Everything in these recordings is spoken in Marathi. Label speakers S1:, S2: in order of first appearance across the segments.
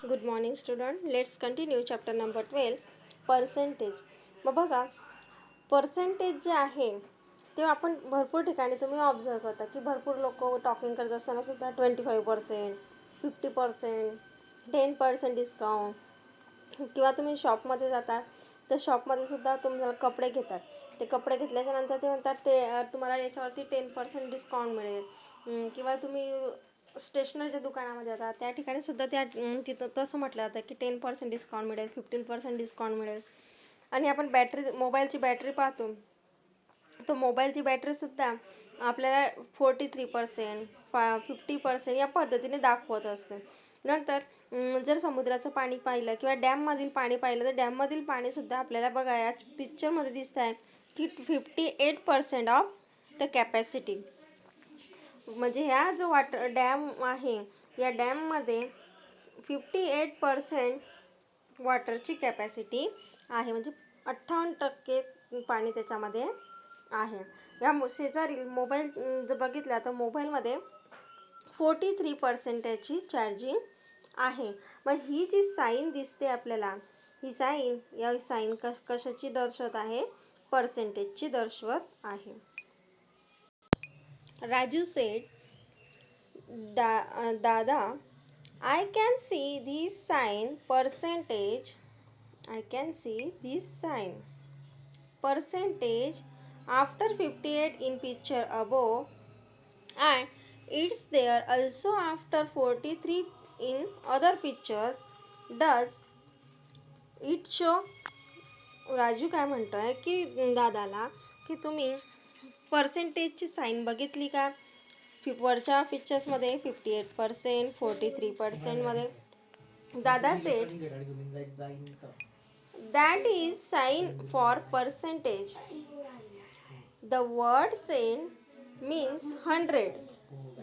S1: Good morning student. Let's continue chapter number 12 percentage. मग बघा, पर्सेंटेज जे आहे ते आपण भरपूर ठिकाणी तुम्ही ऑब्झर्व करता की भरपूर लोक टॉकिंग करत असताना सुद्धा 25%, 50%, 10% डिस्काउंट, किंवा तुम्ही शॉपमध्ये जाता तर शॉपमध्ये सुद्धा तुम्हाला कपडे घेतात. ते कपडे घेतल्याच्या नंतर ते म्हणतात ते तुम्हाला याच्यावरती 10% डिस्काउंट मिळेल. किंवा तुम्ही स्टेशनरीच्या दुकानामध्ये जातात त्या ठिकाणी सुद्धा तिथं तसं म्हटलं जातं की 10% डिस्काउंट मिळेल, 15% डिस्काउंट मिळेल. आणि आपण मोबाईलची बॅटरी पाहतो, तर मोबाईलची बॅटरीसुद्धा आपल्याला 43%, 50% या पद्धतीने दाखवत असते. नंतर जर समुद्राचं पाणी पाहिलं किंवा डॅममधील पाणी पाहिलं तर डॅममधील पाणीसुद्धा आपल्याला बघा या पिक्चरमध्ये दिसत आहे की 58% ऑफ द कॅपॅसिटी. म्हणजे ह्या जो डॅम आहे या डॅममध्ये 58% वॉटरची कॅपॅसिटी आहे, म्हणजे 58% पाणी त्याच्यामध्ये आहे. या शेजारील मोबाईल जर बघितला तर मोबाईलमध्ये 43% त्याची चार्जिंग आहे. मग ही जी साईन दिसते आपल्याला, ही साईन कशाची दर्शवत आहे? पर्सेंटेजची दर्शवत आहे. राजू सेड, दादा, I can see this sign percentage. I can see this sign percentage after 58 in picture above, and it's there also after 43 in other pictures. Does it show? Raju काय म्हणतोय की दादाला की तुम्ही पर्सेंटेजची साईन बघितली का? वरच्या पिक्चर्समध्ये 58%, 43% मध्ये. दादा sed that is sign for percentage. The word said means 100.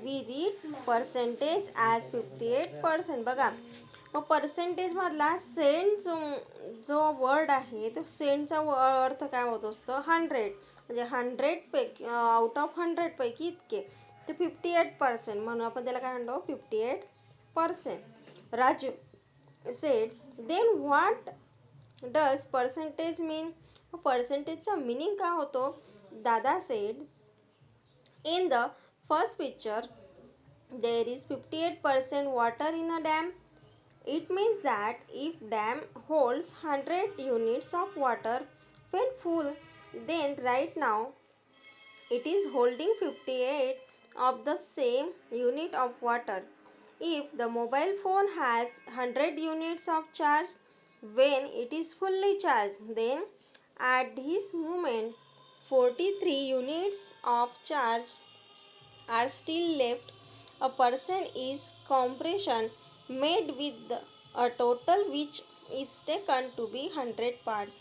S1: We read percentage as 58%. बघा, मग पर्सेंटेज मधला सेंट जो वर्ड आहे तो सेंटचा अर्थ काय होत असतो? 100. म्हणजे 100 पैकी आउट ऑफ 100 पैकी इतके, ते 58%, म्हणून आपण त्याला काय म्हणतो? 58%. Raju said then what does percentage mean? पर्सेंटेजचा मिनिंग काय होतो? Dada said in the first picture there is 58% water in a dam. It means that if dam holds 100 units of water when full, then right now it is holding 58 of the same unit of water. If the mobile phone has 100 units of charge when it is fully charged, then at this moment 43 units of charge are still left. A person is compression made with a total which is taken to be 100 parts.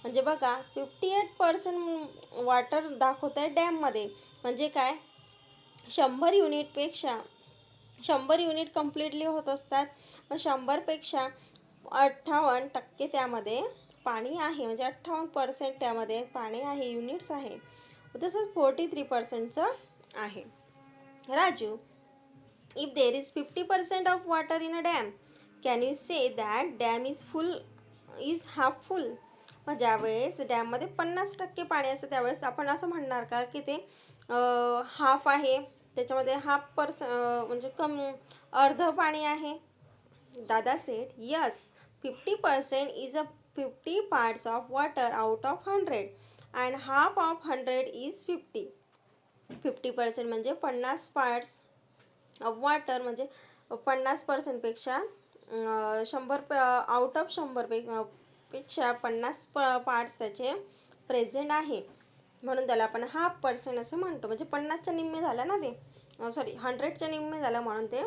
S1: म्हणजे बघा 58% वॉटर दाखवत आहे डॅममध्ये. म्हणजे काय? 100 युनिटपेक्षा 100 युनिट कम्प्लिटली होत असतात. मग 100पेक्षा 58% त्यामध्ये पाणी आहे, म्हणजे 58% त्यामध्ये पाणी आहे, युनिट्स आहे. तसंच 43%चं आहे. Raju, if there is 50% of water in a dam, can you say that dam is half full? मग ज्यावेळेस डॅममध्ये 50% पाणी असतं त्यावेळेस आपण असं म्हणणार का की ते हाफ आहे, त्याच्यामध्ये म्हणजे अर्ध पाणी आहे? दादा sed yes, 50% is a 50 parts of water out of 100 and half of 100 is 50. 50% म्हणजे 50 parts ऑफ वॉटर, म्हणजे 50% पेक्षा 100 आउट ऑफ 100 पेक्षा 50 पार्ट्स त्याचे प्रेझेंट आहे, म्हणून त्याला आपण 1/2% असं म्हणतो. म्हणजे 50च्या निम्मे झालं ना ते, 100च्या निम्मे झालं, म्हणून ते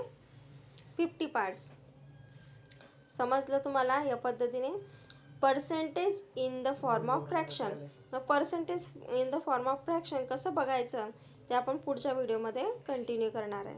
S1: 50 पार्ट्स. समजलं तुम्हाला? या पद्धतीने percentage in the form of fraction. मग percentage in the form of fraction कसं बघायचं ते आपण पुढच्या व्हिडिओमध्ये कंटिन्यू करणार आहे.